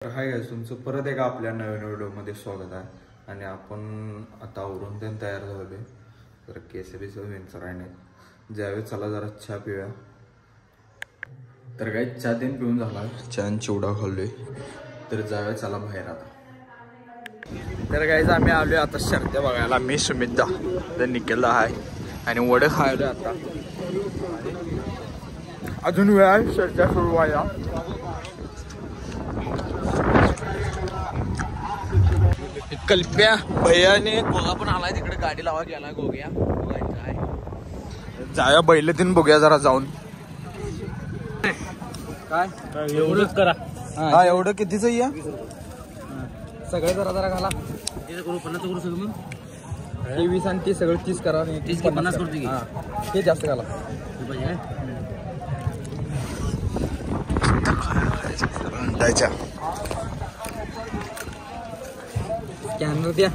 Hi guys, तुमचं परत एका आपल्या नवीन व्हिडिओमध्ये स्वागत आहे. आणि आपण आता आवरून त्यांनी तयार झालोय. तर केसरीचं वेंचर आहे. ज्यावेळी चला जरा चहा पिऊया. तर काही चहा तीन पिऊन झाला, चहा चिवडा खाल्लोय. तर जाऊया चला बाहेर आता. तर गाईज आम्ही आलोय आता शर्त्या बघायला. मी सुमितदा तर निकेलदा आहे आणि वडे खायलोय आता. अजून वेळ आहे शर्त्या सुरू व्हायला. कल्प्या भैयाने गोगा पण आलाय तिकडे, गाडी लावा गेला गोग्या. जाऊया बैल तीन बघूया जरा जाऊन. काय एवढंच करा. हा एवढं कितीच या सगळे जरा जरा घाला. 50 करू सगळं मग. 20 आणि 30 सगळं 30 करा. 30 की 50 करतो की ते जास्त घाला. जायच्या स्कॅनर द्या.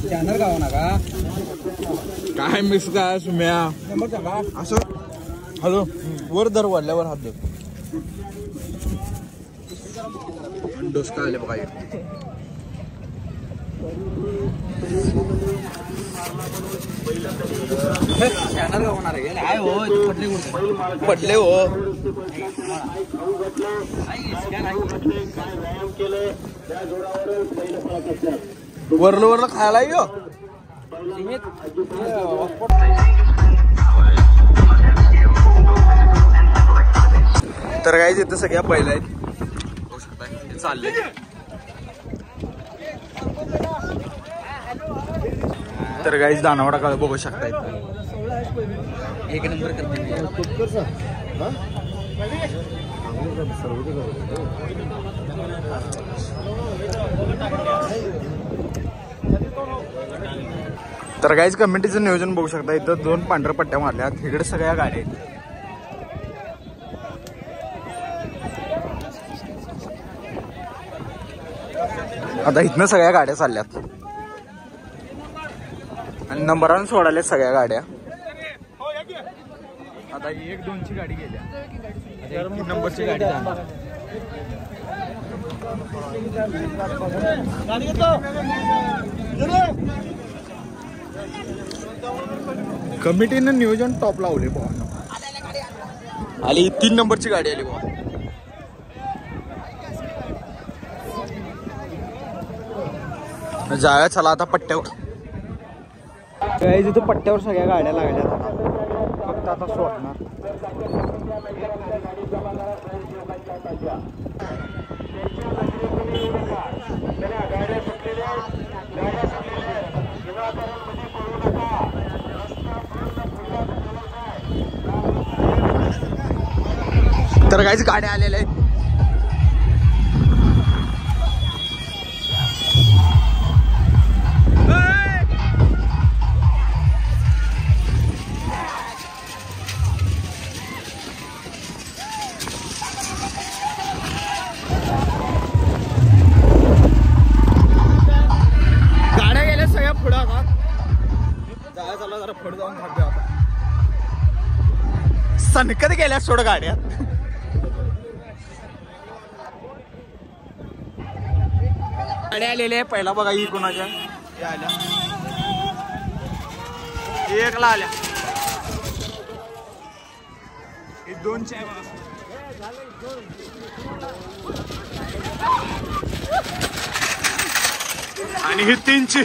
स्कॅनर गाव नका काय मिक्स काय सुम्या असं. हॅलो वर दर वाढल्यावर हात दे. डोसका आले बघा. स्कॅनर गाव होणार आहे हो. पडले हो. वरलं वरलं खायला यो. तर काय तिथं सगळ्या बैल आहेत चालले. तर गाईज दानावडा काळ बघू शकता इथं. एक नंबर करते. तर गाईज कमिटीचं नियोजन बघू शकता. इथं 2 पांढऱ्या पट्ट्या मारल्यात. इकडे सगळ्या गाड्या आहेत. आता इथनं सगळ्या गाड्या चालल्यात आणि नंबरानं सोडायला सगळ्या गाड्या. आता 1-2 ची गाडी गेल्या. 3 नंबरची गाडी जाणार. कमिटीनं नियोजन टॉप लावले बुवा. आली 3 नंबरची गाडी आली बुवा. जाऊया चला आता पट्ट्यावर. तिथं पट्ट्यावर सगळ्या गाड्या लागल्या. फक्त आता सोडणार. तर काहीच गाड्या आलेल्या आहेत. गाड्या गेल्या सगळ्या पुढं. आता जायला चला जरा पुढे जाऊन थांबूया. आता सनकत गेल्या सोड गाड्या. गाड्या आलेल्या आहे. पहिला बघा ही कोणाच्या आल्या. 1 ला आल्या. 2 च्या आणि ही 3 ची.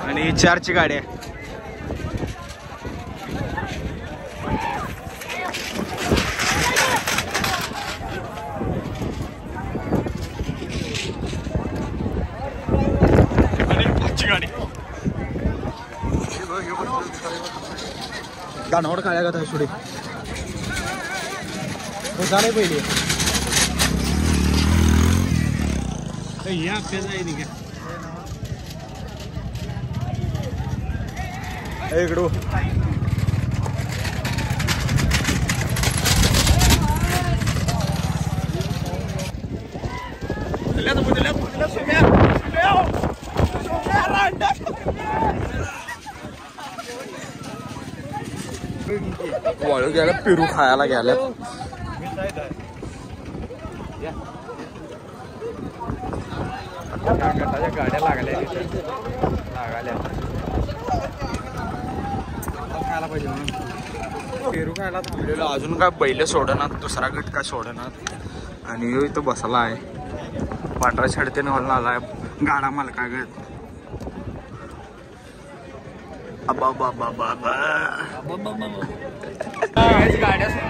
आणि ही 4 ची गाडी आहे. गाडी दानावड खाया का थोडी झाले पहिले. इकडं वाळू गेल्या पेरू खायला गेल्या गटाच्या गाड्या लागल्या खायला पाहिजे म्हणून पेरू खायला थांबलेलो. अजून काय बैल सोडणार, दुसरा गट काय सोडणार. आणि इथं बसला आहे पांढरा छडते नवला आलाय गाडा मालका गट.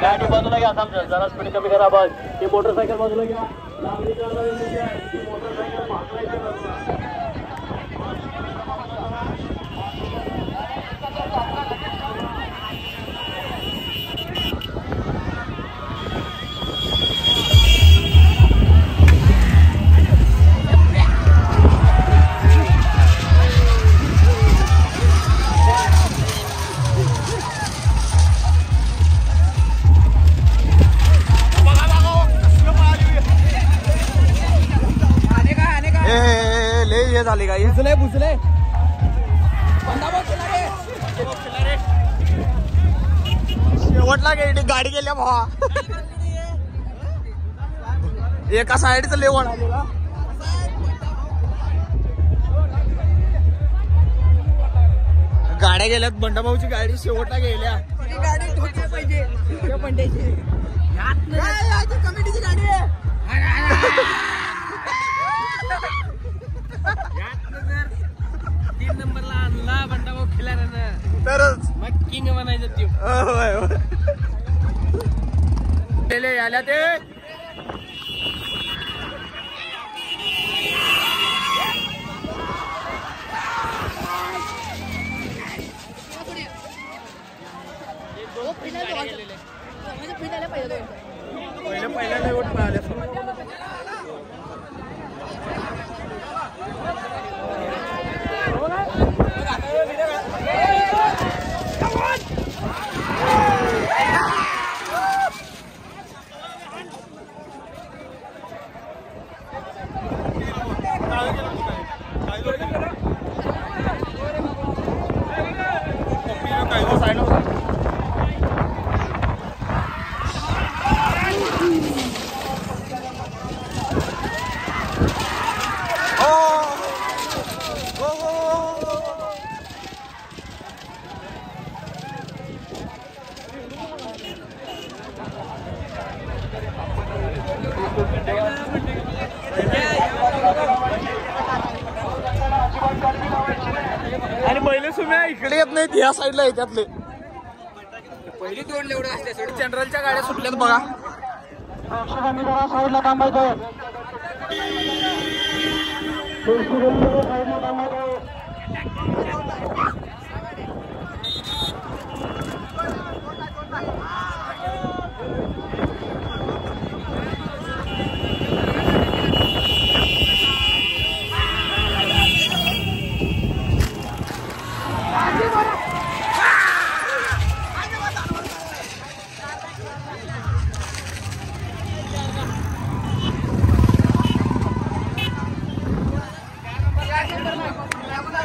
गाडी बाजूला घ्या, जरा स्पीड कमी करा. बस ही मोटरसायकल बाजूला घ्या. झाली काय बुजले बुजले शेवटला गेली गाडी गेल्या भावा. एका साईडचं लेवण गाड्या गेल्यात. बंडाभाऊची गाडी शेवटला गेल्या. गाडी ठोकली पाहिजे कमिटीची गाडी आहे. नंबरला आणला बंडाभाऊ खिलाऱ्यानं तरच मग किंग म्हणायचं टीम. आल्या ते पहिल्या लेवट मिळाले. आणि पहिले सुम्या इकडे येत नाहीत, या साईडला येत्यातले. पहिली दोन लेवडं असते सोड. जनरलच्या गाड्या सुटल्यात बघा. साईडला थांबायचं.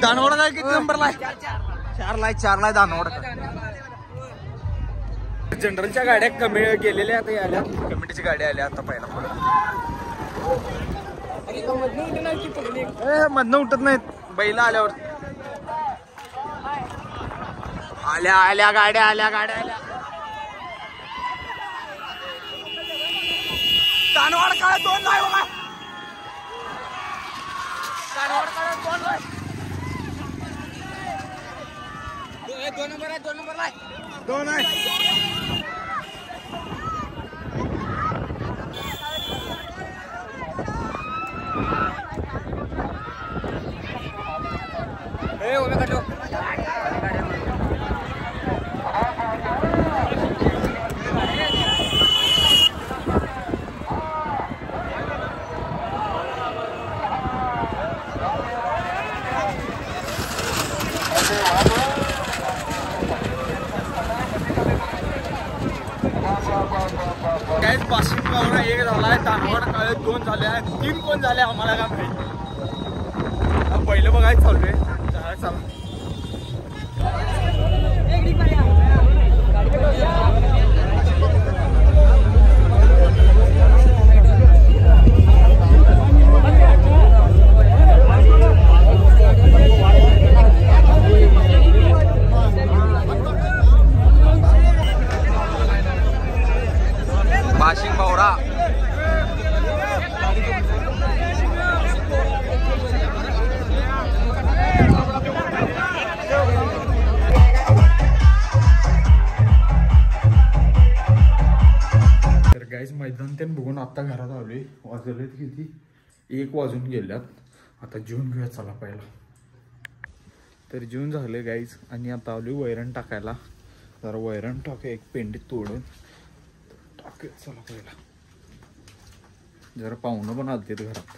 दानवड काय किती नंबरला आहे? 4 ला दानवड. जनरलच्या गाड्या कमी गेलेल्या आता आल्या, कमिटीच्या गाड्या आल्या आता पहिला पुढे. मधनं उठत नाहीत बैला आल्यावर. आल्या गाड्या आल्या. दानवड काय 2 नाही बघा. दानवड काय 2 नाही. 2 नंबर आहे. 2 नंबरला आहे. 2 आहे. उभे काढलो. काय काय बाशिंग गावना 1 झालाय, तानवड काळे 2 झाले आहेत, 3 कोण झाले आम्हाला काय माहिती. पहिलं बघायचं चालू आहे. चला बाशिंग बावरा. तर गाईज मैदान ते बघून आता घरात आलोय. वाजलेत किती 1 वाजून गेल्यात. आता जेवून घेऊया चला पहिला. तर जेवून झाले गाईज आणि आता आलोय वैरण टाकायला. जरा वैरण टाकूया, एक पेंडी तोडून चला पहिला. जरा पाहुणं पण आलते घरात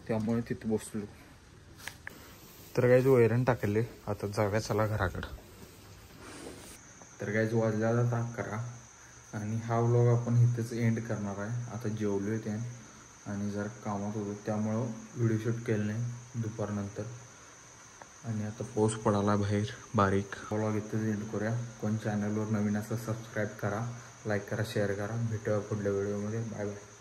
त्यामुळे तिथे बसलो. तर गाईज वैरण टाकले. आता जाऊया चला घराकडं. तर गाईज वाजल्या आता 11 आणि हा व्लॉग आपण इथेच एंड करणार आहे. आता जेवलोय ते आणि जरा कामात होतो त्यामुळं व्हिडिओ शूट केलं नाही दुपारनंतर. आणि आता पाऊस पडाला बाहेर बारीक. व्लॉग इथेच एंड करूया. कोण चॅनलवर नवीन असं सबस्क्राईब करा, लाईक करा, शेअर करा. भेटूया पुढल्या व्हिडिओमध्ये. Bye bye.